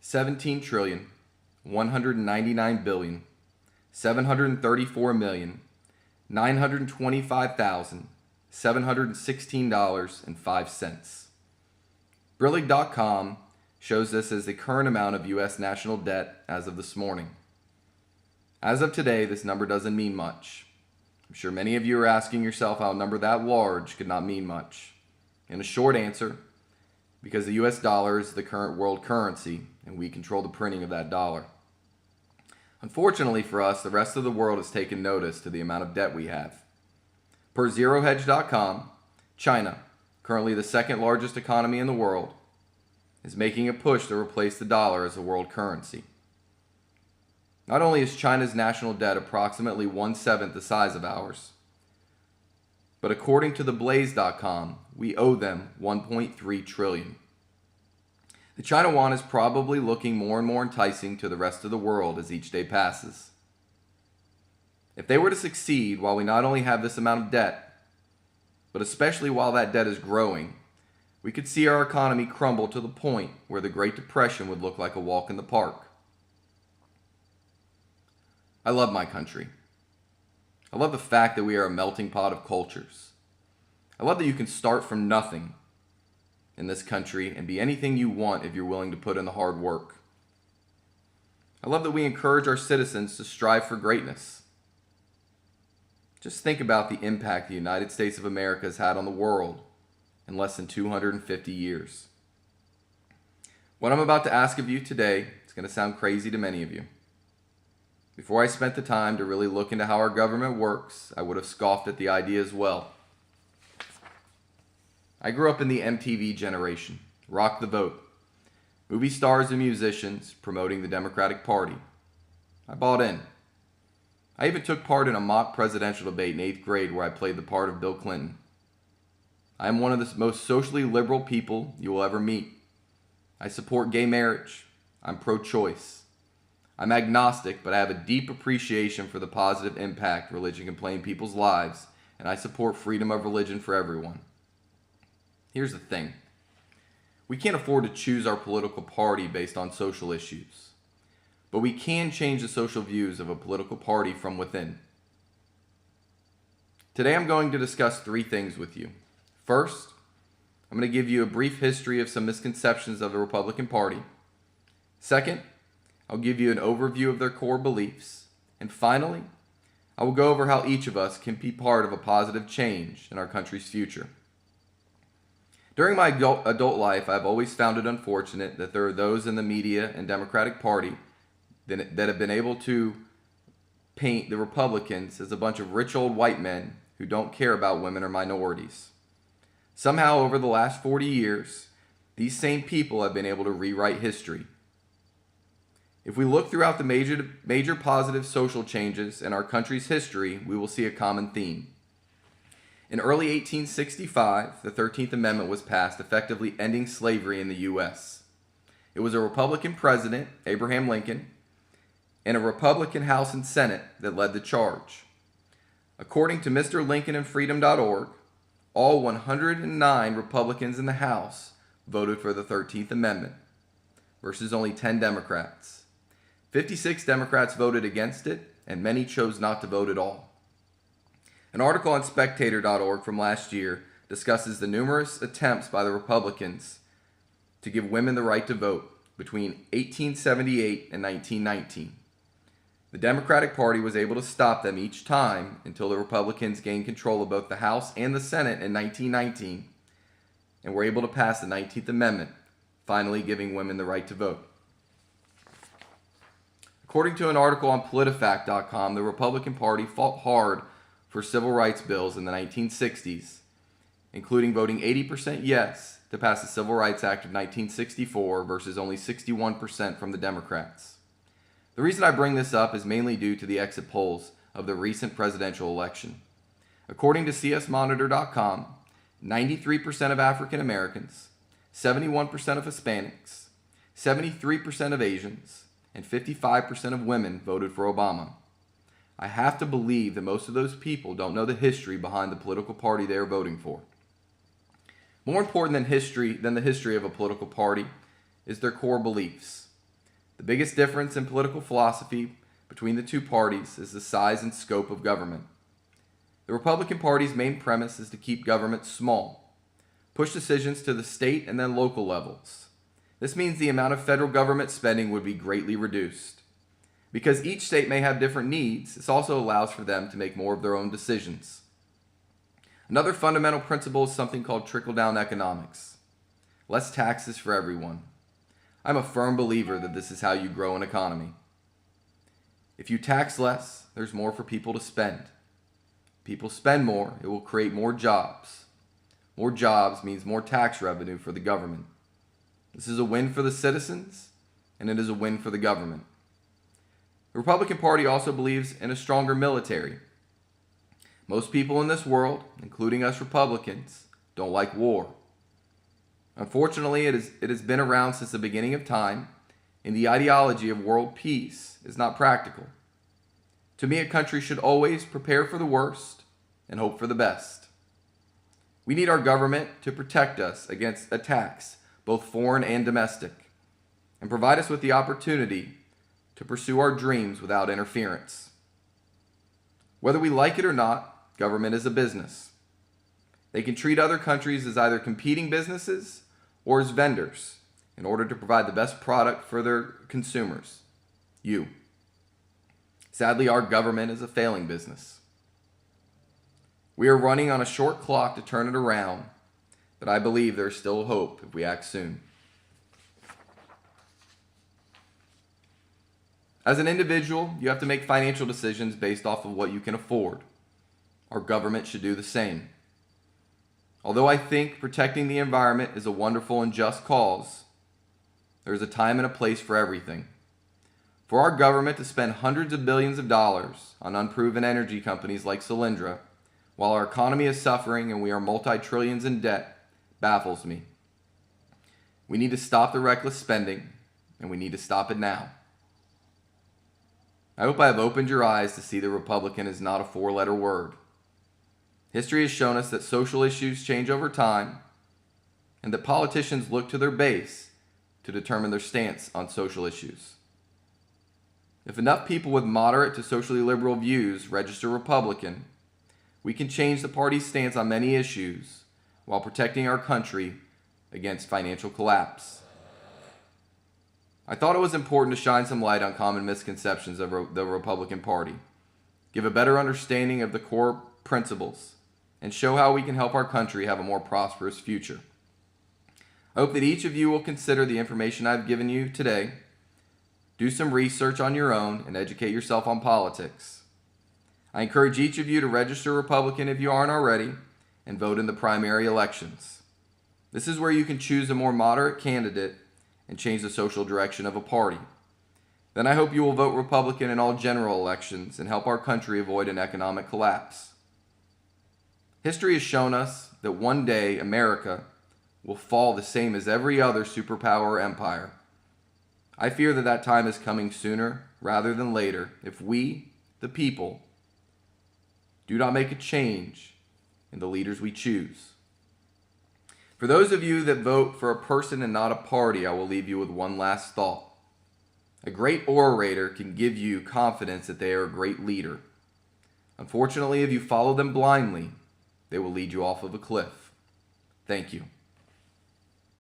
17 trillion, 199 billion, 734 million, $925,716.05. Brillig.com shows this as the current amount of U.S. national debt as of this morning. As of today, this number doesn't mean much. I'm sure many of you are asking yourself how a number that large could not mean much. And a short answer, because the US dollar is the current world currency and we control the printing of that dollar. Unfortunately for us, the rest of the world has taken notice to the amount of debt we have. Per ZeroHedge.com, China, currently the second largest economy in the world, is making a push to replace the dollar as a world currency. Not only is China's national debt approximately 1/7 the size of ours, but according to theblaze.com, we owe them 1.3 trillion. The China yuan is probably looking more and more enticing to the rest of the world as each day passes. If they were to succeed, while we not only have this amount of debt, but especially while that debt is growing, we could see our economy crumble to the point where the Great Depression would look like a walk in the park. I love my country. I love the fact that we are a melting pot of cultures. I love that you can start from nothing in this country and be anything you want if you're willing to put in the hard work. I love that we encourage our citizens to strive for greatness. Just think about the impact the United States of America has had on the world in less than 250 years. What I'm about to ask of you today is going to sound crazy to many of you. Before I spent the time to really look into how our government works, I would have scoffed at the idea as well. I grew up in the MTV generation, Rock the Vote, movie stars and musicians promoting the Democratic Party. I bought in. I even took part in a mock presidential debate in 8th grade where I played the part of Bill Clinton. I am one of the most socially liberal people you will ever meet. I support gay marriage. I'm pro-choice. I'm agnostic, but I have a deep appreciation for the positive impact religion can play in people's lives, and I support freedom of religion for everyone. Here's the thing. We can't afford to choose our political party based on social issues, but we can change the social views of a political party from within. Today I'm going to discuss 3 things with you. First, I'm going to give you a brief history of some misconceptions of the Republican Party. Second, I'll give you an overview of their core beliefs. And finally, I will go over how each of us can be part of a positive change in our country's future. During my adult life, I've always found it unfortunate that there are those in the media and Democratic Party that have been able to paint the Republicans as a bunch of rich old white men who don't care about women or minorities. Somehow, over the last 40 years, these same people have been able to rewrite history. If we look throughout the major positive social changes in our country's history, we will see a common theme. In early 1865, the 13th Amendment was passed, effectively ending slavery in the U.S. It was a Republican president, Abraham Lincoln, and a Republican House and Senate that led the charge. According to MrLincolnandFreedom.org, all 109 Republicans in the House voted for the 13th Amendment, versus only 10 Democrats. 56 Democrats voted against it, and many chose not to vote at all. An article on Spectator.org from last year discusses the numerous attempts by the Republicans to give women the right to vote between 1878 and 1919. The Democratic Party was able to stop them each time until the Republicans gained control of both the House and the Senate in 1919 and were able to pass the 19th Amendment, finally giving women the right to vote. According to an article on PolitiFact.com, the Republican Party fought hard for civil rights bills in the 1960s, including voting 80% yes to pass the Civil Rights Act of 1964 versus only 61% from the Democrats. The reason I bring this up is mainly due to the exit polls of the recent presidential election. According to CSMonitor.com, 93% of African Americans, 71% of Hispanics, 73% of Asians, and 55% of women voted for Obama. I have to believe that most of those people don't know the history behind the political party they are voting for. More important than the history of a political party is their core beliefs. The biggest difference in political philosophy between the two parties is the size and scope of government. The Republican Party's main premise is to keep government small, push decisions to the state and then local levels. This means the amount of federal government spending would be greatly reduced. Because each state may have different needs, this also allows for them to make more of their own decisions. Another fundamental principle is something called trickle-down economics. Less taxes for everyone. I'm a firm believer that this is how you grow an economy. If you tax less, there's more for people to spend. People spend more, it will create more jobs. More jobs means more tax revenue for the government. This is a win for the citizens, and it is a win for the government. The Republican Party also believes in a stronger military. Most people in this world, including us Republicans, don't like war. Unfortunately, it has been around since the beginning of time, and the ideology of world peace is not practical. To me, a country should always prepare for the worst and hope for the best. We need our government to protect us against attacks, both foreign and domestic, and provide us with the opportunity to pursue our dreams without interference. Whether we like it or not, government is a business. They can treat other countries as either competing businesses or as vendors in order to provide the best product for their consumers, you. Sadly, our government is a failing business. We are running on a short clock to turn it around, but I believe there is still hope if we act soon. As an individual, you have to make financial decisions based off of what you can afford. Our government should do the same. Although I think protecting the environment is a wonderful and just cause, there is a time and a place for everything. For our government to spend hundreds of billions of dollars on unproven energy companies like Solyndra, while our economy is suffering and we are multi-trillions in debt, baffles me. We need to stop the reckless spending, and we need to stop it now. I hope I have opened your eyes to see that Republican is not a four-letter word. History has shown us that social issues change over time, and that politicians look to their base to determine their stance on social issues. If enough people with moderate to socially liberal views register Republican, we can change the party's stance on many issues while protecting our country against financial collapse. I thought it was important to shine some light on common misconceptions of the Republican Party, give a better understanding of the core principles, and show how we can help our country have a more prosperous future. I hope that each of you will consider the information I've given you today, do some research on your own, and educate yourself on politics. I encourage each of you to register Republican if you aren't already, and vote in the primary elections. This is where you can choose a more moderate candidate and change the social direction of a party. Then I hope you will vote Republican in all general elections and help our country avoid an economic collapse. History has shown us that one day America will fall the same as every other superpower or empire. I fear that that time is coming sooner rather than later if we, the people, do not make a change in the leaders we choose. For those of you that vote for a person and not a party, I will leave you with one last thought. A great orator can give you confidence that they are a great leader. Unfortunately, if you follow them blindly, they will lead you off of a cliff. Thank you.